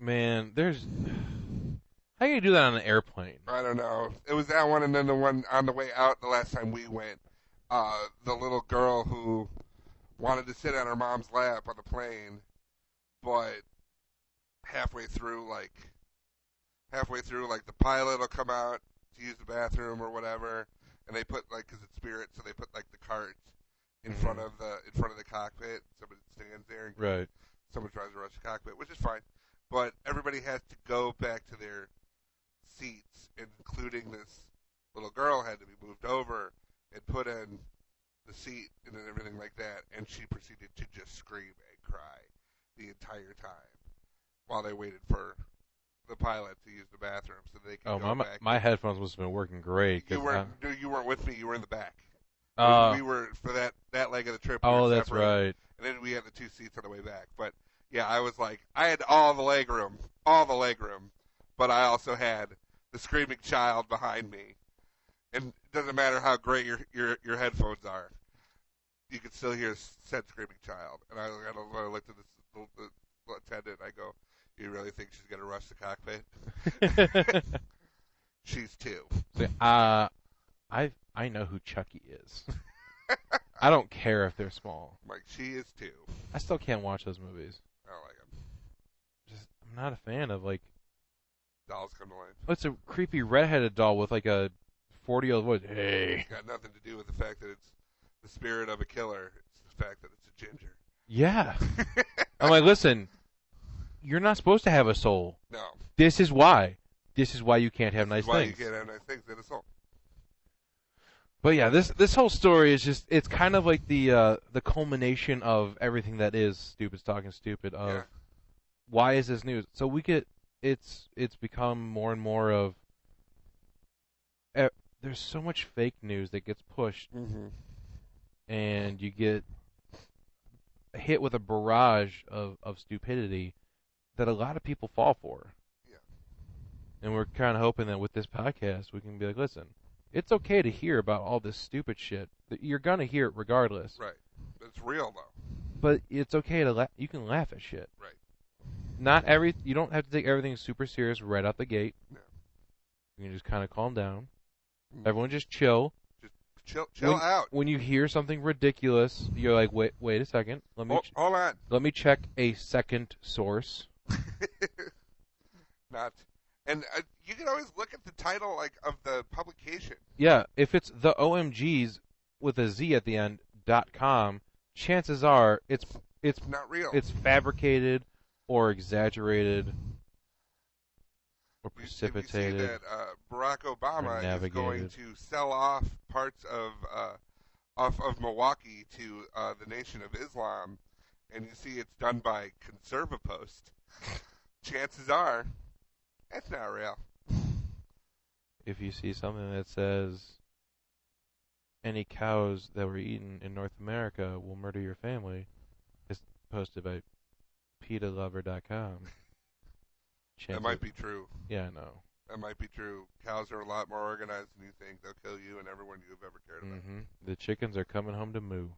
Man, how can you do that on an airplane? I don't know. It was that one, and then the one on the way out the last time we went. The little girl who wanted to sit on her mom's lap on the plane, but halfway through, the pilot will come out to use the bathroom or whatever, and they put, like, because it's Spirit, so they put, like, the cart in front of the cockpit. Somebody stands there, and Right. someone tries to rush the cockpit, which is fine. But everybody has to go back to their seats, including this little girl had to be moved over and put in the seat and everything like that, and she proceeded to just scream and cry the entire time while they waited for the pilot to use the bathroom so they can Oh, go back. my headphones must have been working great. You weren't with me. You were in the back. Uh, we were for that leg of the trip. oh, we were that's separated, right. And then we had the 2 seats on the way back. But yeah, I was like, I had all the leg room, but I also had the screaming child behind me. And it doesn't matter how great your headphones are, you can still hear said screaming child. And I looked at the attendant. I go, "You really think she's gonna rush the cockpit?" She's 2. So, I know who Chucky is. I don't care if they're small. I'm like, she is 2. I still can't watch those movies. I don't like them. I'm not a fan of like. Dolls come to life. It's a creepy redheaded doll with like a 40-year-old voice. Hey. It's got nothing to do with the fact that it's the spirit of a killer. It's the fact that it's a ginger. Yeah. I'm like, listen, you're not supposed to have a soul. No. This is why. This is why you can't have nice why things. you can't have nice things in a soul. But yeah, this whole story is just, it's kind of like the culmination of everything that is Stupid Talking Stupid of Yeah. Why is this news? So it's become more and more of, there's so much fake news that gets pushed, and you get hit with a barrage of stupidity that a lot of people fall for. Yeah. And we're kind of hoping that with this podcast we can be like, listen, it's okay to hear about all this stupid shit. You're going to hear it regardless. Right. It's real, though. But it's okay to you can laugh at shit. Right. You don't have to take everything super serious right out the gate. No. You can just kind of calm down. Everyone just chill. Just chill out. When you hear something ridiculous, you're like, wait a second. Hold on. Let me check a second source. And you can always look at the title of the publication. Yeah, if it's the OMGs with a Z at the end .com, chances are it's not real. It's fabricated or exaggerated or precipitated. You see that Barack Obama is going to sell off parts of Milwaukee to the Nation of Islam, and you see it's done by Conservapost. Chances are, it's not real. If you see something that says any cows that were eaten in North America will murder your family, it's posted by PETALover.com. That might be true. Yeah, I know. That might be true. Cows are a lot more organized than you think. They'll kill you and everyone you've ever cared about. Mm-hmm. The chickens are coming home to moo.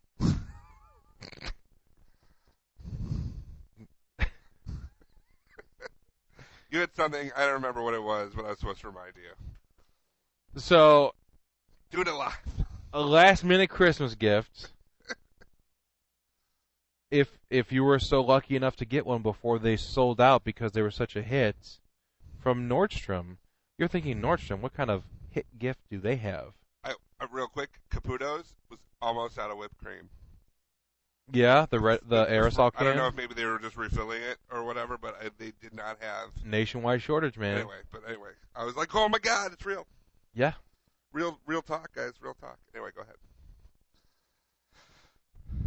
You had something, I don't remember what it was, but I was supposed to remind you. So, do it live. A last-minute Christmas gift. If you were so lucky enough to get one before they sold out because they were such a hit, from Nordstrom. You're thinking, Nordstrom, what kind of hit gift do they have? Real quick, Caputo's was almost out of whipped cream. Yeah, the aerosol can. I don't know if maybe they were just refilling it or whatever, but they did not have nationwide shortage, man. Anyway, I was like, oh my God, it's real. Yeah. Real talk, guys. Real talk. Anyway, go ahead.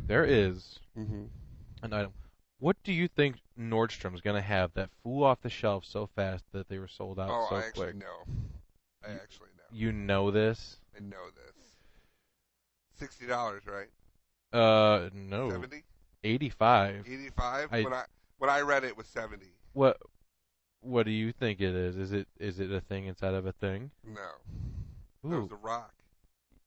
There is an item. What do you think Nordstrom's going to have that flew off the shelf so fast that they were sold out so quick? I actually know. You know this? I know this. $60, right? No. 70? 85. 85? When I read it was 70. What do you think it is? Is it a thing inside of a thing? No. Ooh. That was a rock.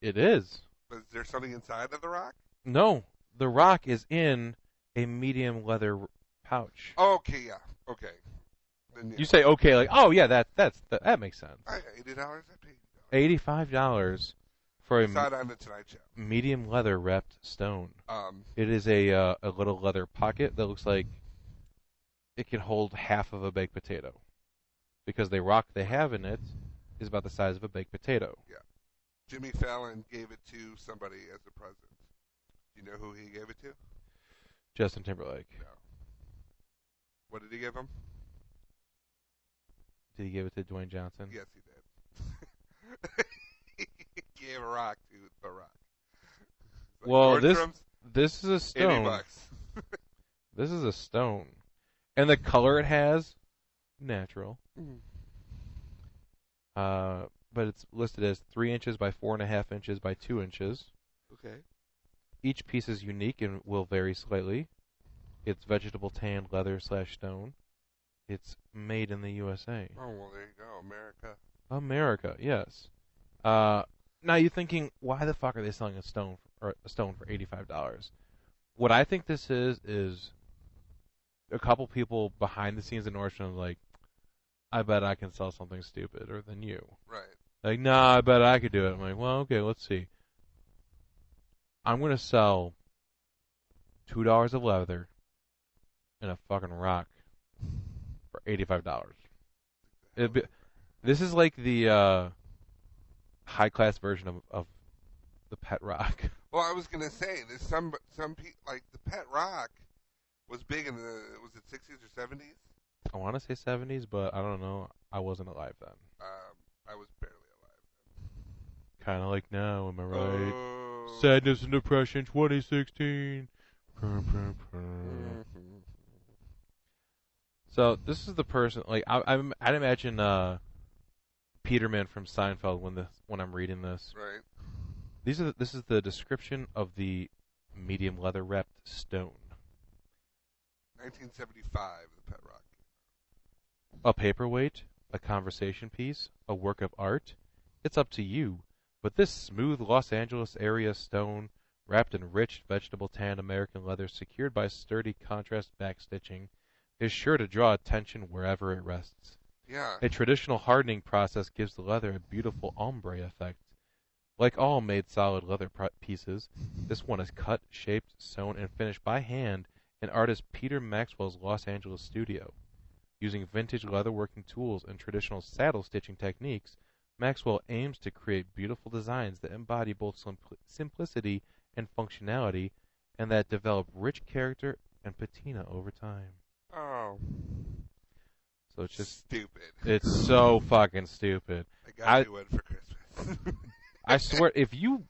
It is. But is there something inside of the rock? No. The rock is in a medium leather pouch. Okay, yeah. Okay. Then, yeah. You say okay, like, oh yeah, that makes sense. $80. I paid $85 for saw it on the Tonight Show. Medium leather wrapped stone. It is a little leather pocket that looks like it can hold half of a baked potato, because the rock they have in it is about the size of a baked potato. Yeah. Jimmy Fallon gave it to somebody as a present. Do you know who he gave it to? Justin Timberlake. No. What did he give him? Did he give it to Dwayne Johnson? Yes, he did. He gave a rock to The Rock. Like, well, this is a stone. $80. This is a stone. And the color it has, natural. But it's listed as 3 inches by 4.5 inches by 2 inches. Okay. Each piece is unique and will vary slightly. It's vegetable tan, leather/stone. It's made in the USA. Oh, well, there you go. America. America, yes. Now you're thinking, why the fuck are they selling a stone for $85? What I think this is a couple people behind the scenes in Nordstrom like, I bet I can sell something stupider than you. Right. Like, nah, I bet I could do it. I'm like, well, okay, let's see. I'm going to sell $2 of leather and a fucking rock for $85. This is like the high-class version of the pet rock. Well, I was gonna say there's some people like the pet rock was big in the was it 60s or 70s? I want to say 70s, but I don't know. I wasn't alive then. I was barely alive. Kind of like now, am I right? Oh. Sadness and Depression 2016. So this is the person. Like I'd imagine Peterman from Seinfeld when I'm reading this. Right. This is the description of the medium leather wrapped stone. 1975, the pet rock. A paperweight, a conversation piece, a work of art. It's up to you. But this smooth Los Angeles area stone, wrapped in rich vegetable tan American leather, secured by sturdy contrast backstitching, is sure to draw attention wherever it rests. Yeah. A traditional hardening process gives the leather a beautiful ombre effect. Like all made solid leather pieces, this one is cut, shaped, sewn, and finished by hand in artist Peter Maxwell's Los Angeles studio. Using vintage leatherworking tools and traditional saddle stitching techniques, Maxwell aims to create beautiful designs that embody both simplicity and functionality, and that develop rich character and patina over time. Oh. So it's just stupid. It's so fucking stupid. I got you one for Christmas. I swear, if you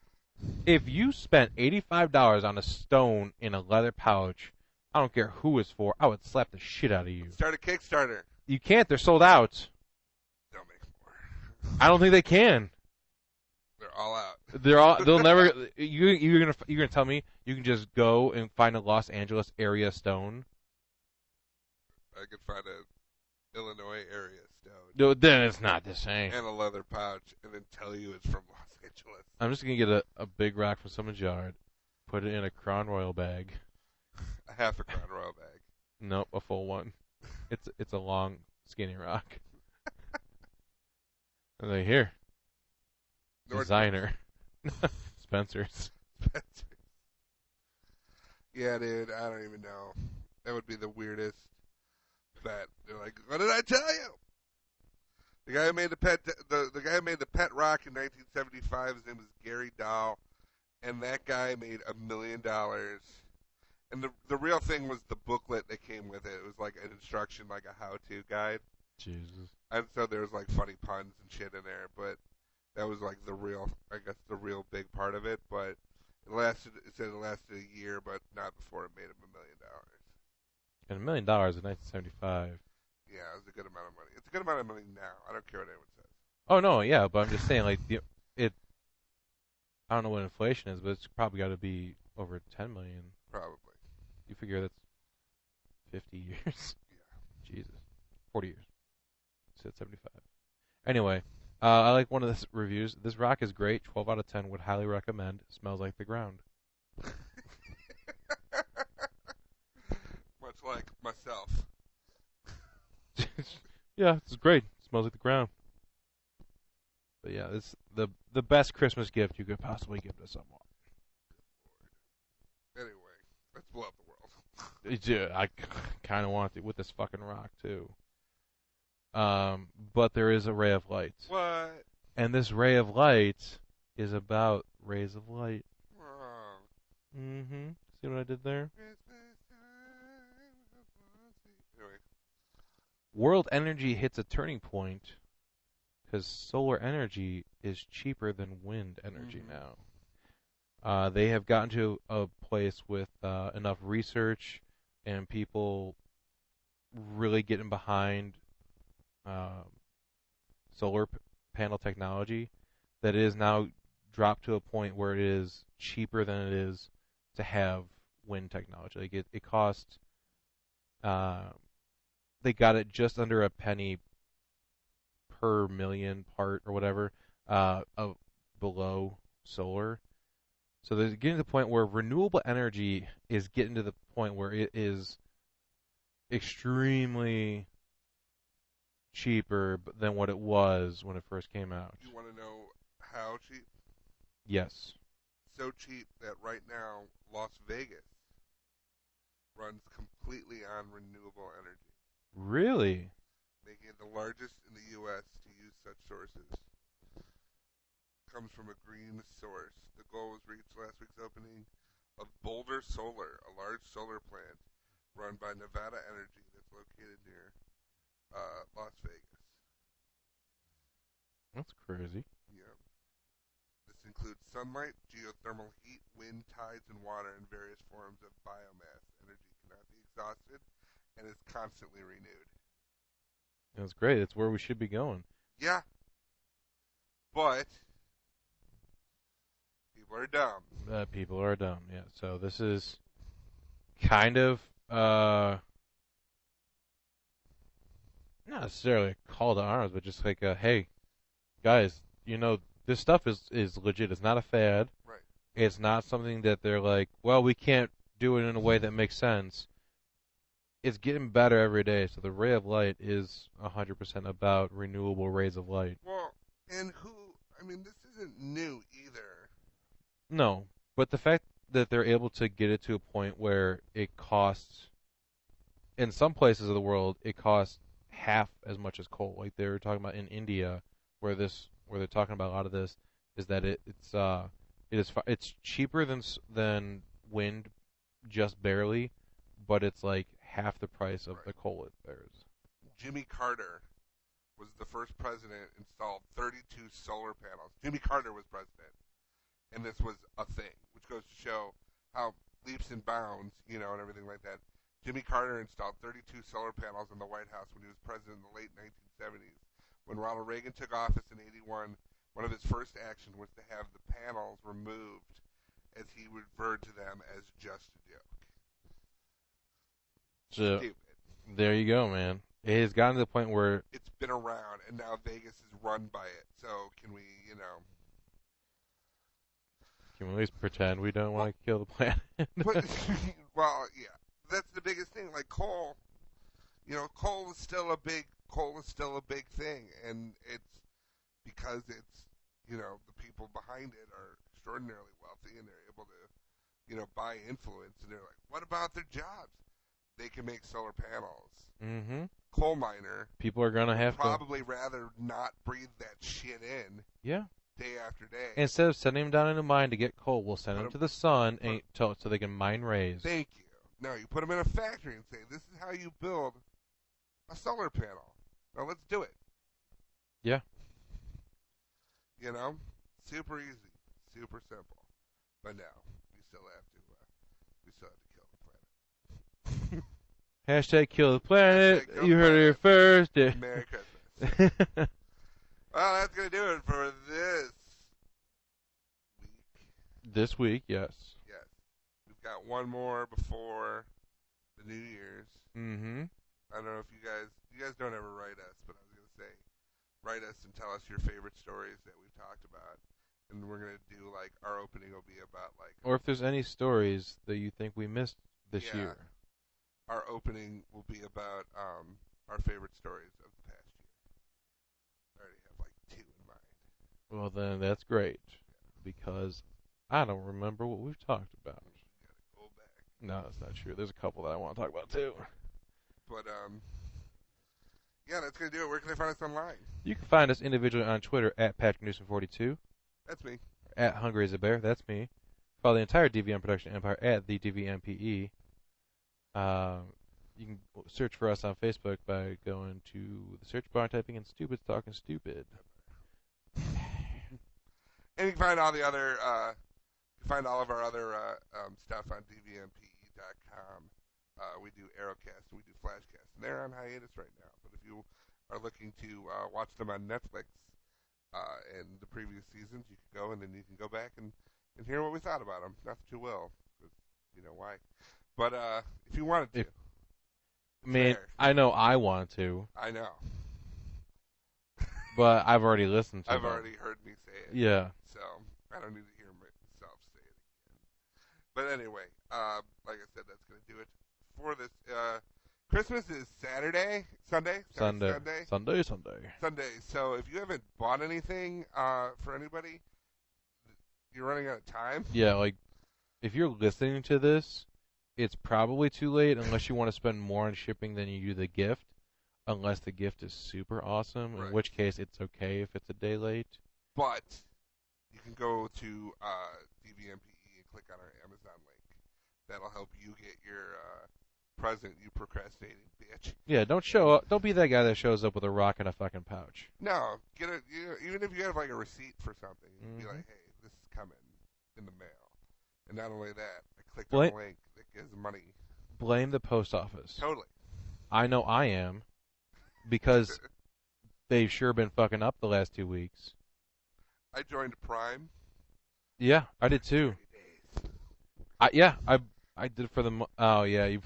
spent $85 on a stone in a leather pouch, I don't care who it's for, I would slap the shit out of you. Start a Kickstarter. You can't. They're sold out. They'll make more. I don't think they can. They're all out. They'll never. You're gonna tell me you can just go and find a Los Angeles area stone? I could find a Illinois area stone. No, then it's not the same. And a leather pouch, and then tell you it's from Los Angeles. I'm just gonna get a big rock from someone's yard, put it in a Crown Royal bag. A half a Crown Royal bag. Nope, a full one. It's a long, skinny rock. And then here, designer, Spencer's. Yeah, dude, I don't even know. That would be the weirdest bet. They're like, what did I tell you? The guy who made the guy who made the pet rock in 1975, his name was Gary Dahl, and that guy made $1 million. And the real thing was the booklet that came with it. It was like an instruction, like a how-to guide. Jesus. And so there was like funny puns and shit in there, but that was like the real big part of it. But it said it lasted a year, but not before it made him $1 million. And $1 million in 1975. Yeah, it was a good amount of money. It's a good amount of money now. I don't care what anyone says. Oh no, yeah, but I'm just saying, like I don't know what inflation is, but it's probably got to be over 10 million. Probably. You figure that's 50 years. Yeah. Jesus, 40 years. Said 75. Anyway, I like one of the reviews. This rock is great. 12 out of 10. Would highly recommend. Smells like the ground. Much like myself. Yeah, it's great. Smells like the ground. But yeah, it's the best Christmas gift you could possibly give to someone. Anyway, let's blow up the world. Yeah, I kind of want it with this fucking rock too. But there is a ray of light. What? And this ray of light is about rays of light. Oh. Mm-hmm. See what I did there? Anyway. World energy hits a turning point because solar energy is cheaper than wind energy now. They have gotten to a place with enough research and people really getting behind solar panel technology that it is now dropped to a point where it is cheaper than it is to have wind technology. Like it cost, they got it just under a penny per million part or whatever of below solar. So there's getting to the point where renewable energy is getting to the point where it is extremely cheaper than what it was when it first came out. You want to know how cheap? Yes. So cheap that right now Las Vegas runs completely on renewable energy. Really? Making it the largest in the U.S. to use such sources. Comes from a green source. The goal was reached last week's opening of Boulder Solar, a large solar plant run by Nevada Energy that's located near Las Vegas. That's crazy. Yeah. This includes sunlight, geothermal heat, wind, tides, and water, and various forms of biomass. Energy cannot be exhausted and is constantly renewed. That's great. That's where we should be going. Yeah. But people are dumb. People are dumb, yeah. So this is kind of not necessarily a call to arms, but just like hey, guys, this stuff is legit. It's not a fad. Right. It's not something that they're like, well, we can't do it in a way that makes sense. It's getting better every day. So the ray of light is 100% about renewable rays of light. Well, and this isn't new either. No, but the fact that they're able to get it to a point where it costs, in some places of the world, it costs half as much as coal. Like they were talking about in India, where they're talking about a lot of this, is that it's cheaper than wind, just barely, but it's like half the price of the coal it bears. Jimmy Carter was the first president installed 32 solar panels. Jimmy Carter was president, and this was a thing, which goes to show how leaps and bounds, and everything like that. Jimmy Carter installed 32 solar panels in the White House when he was president in the late 1970s. When Ronald Reagan took office in 81, one of his first actions was to have the panels removed, as he referred to them as just a joke. So, Stupid. there you go, man. It has gotten to the point where It's been around, and now Vegas is run by it. So can we, can we at least pretend we don't want to kill the planet? But, well, yeah, that's the biggest thing. Like coal, coal is still a big thing, and it's because it's, the people behind it are extraordinarily wealthy, and they're able to, buy influence, and they're like, what about their jobs? They can make solar panels. Mm-hmm. Coal miner. People are gonna have probably rather not breathe that shit in. Yeah. Day after day. Instead of sending them down in a mine to get coal, we'll send them to the sun so they can mine rays. Thank you. No, you put them in a factory and say, this is how you build a solar panel. Now let's do it. Yeah. Super easy, super simple. But no, we still have to kill the planet. Hashtag kill the planet. Kill You the heard it here first. Merry Christmas. Well, that's going to do it for this week. This week, yes. Yes. We've got one more before the New Year's. Mm-hmm. I don't know if you guys don't ever write us, but I was going to say, write us and tell us your favorite stories that we've talked about. And we're going to do, our opening will be about, Or if there's any stories that you think we missed this year. Our opening will be about our favorite stories of the past year. I already have, 2 in mind. Well, then that's great. Because I don't remember what we've talked about. You got to go back. No, that's not true. There's a couple that I want to talk about, too. But, that's going to do it. Where can they find us online? You can find us individually on Twitter at PatrickNewsom42. That's me. At Hungry as a Bear. That's me. Follow the entire DVM production empire at the DVMPE. You can search for us on Facebook by going to the search bar and typing in Stupid's Talking Stupid. And you can find all the other, all of our other stuff on DVMPE.com. We do Aerocast and we do Flashcast, and they're on hiatus right now. But if you are looking to watch them on Netflix and the previous seasons, you can go and then you can go back and hear what we thought about them. Not that you will, 'cause you know why. But if you wanted to, I mean, there. I know I want to, I know. but I've already listened to I've them. already heard me say it. Yeah. So I don't need to hear myself say it again. But anyway, like I said, that's going to do it for this. Christmas is Sunday. Sunday. So if you haven't bought anything for anybody, you're running out of time. Yeah, like, if you're listening to this, it's probably too late unless you want to spend more on shipping than you do the gift, unless the gift is super awesome, Right. in which case it's okay if it's a day late. But you can go to DVMPE and click on our Amazon link. That'll help you get your present, you procrastinating bitch. Yeah, don't be that guy that shows up with a rock in a fucking pouch. No, get it. Even if you have like a receipt for something, be Mhm. like, "Hey, this is coming in the mail." And not only that, I clicked on the link that gives money. Blame the post office. Totally. I know I am, because they've sure been fucking up the last 2 weeks. I joined Prime. Yeah, I did too. 30 days. I did for the. Oh yeah, you.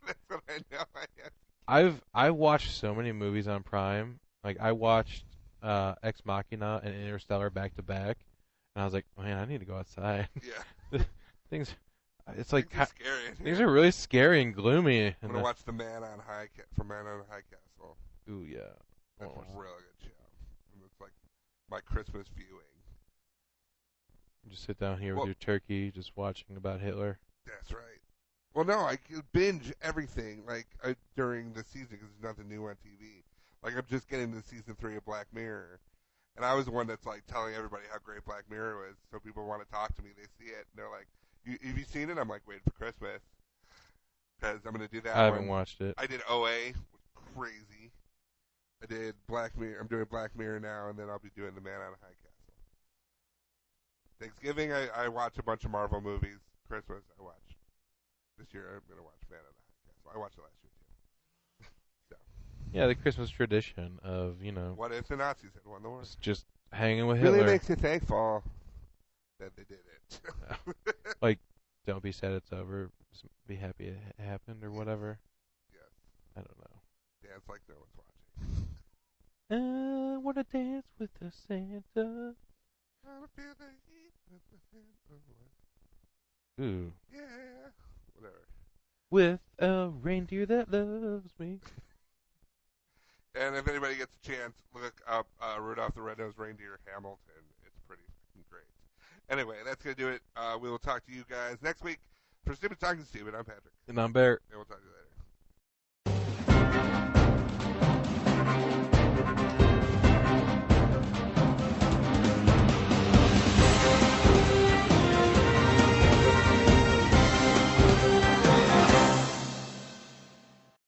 That's what I know. I have. I watched so many movies on Prime. Like, I watched Ex Machina and Interstellar back to back, and I was like, man, I need to go outside. Yeah. It's like Things are scary. things are really scary and gloomy. I'm gonna watch The Man on High Castle. Ooh yeah, That's a real good show. And it's like my Christmas viewing. Just sit down here with Well- your turkey, just watching about Hitler. That's right. Well, no, I could binge everything like during the season because there's nothing new on TV. Like, I'm just getting to season 3 of Black Mirror, and I was the one that's like telling everybody how great Black Mirror was, so people want to talk to me. They see it, and they're like, "Have you seen it?" I'm like, "Waiting for Christmas because I'm gonna do that." I haven't one. watched it. I did OA, was crazy. I did Black Mirror. I'm doing Black Mirror now, and then I'll be doing The Man on a High Castle. Thanksgiving, I watch a bunch of Marvel movies. Christmas, I watch. This year, I'm going to watch Man on a High Castle. I watched it last year, too. So, Yeah, the Christmas tradition of, what if the Nazis had won the war? just hanging with Really Hitler. makes you thankful that they did it. Like, don't be sad it's over. Just be happy it happened or whatever. Yes. I don't know. Dance like no one's watching. I wanna dance with the Santa. I feel the heat with the Santa. Ooh. Yeah. Whatever. With a reindeer that loves me. And if anybody gets a chance, look up Rudolph the Red-Nosed Reindeer Hamilton. It's pretty fucking great. Anyway, that's going to do it. We will talk to you guys next week. For Stupid Talking Stupid, I'm Patrick. And I'm Bear. And we'll talk to you.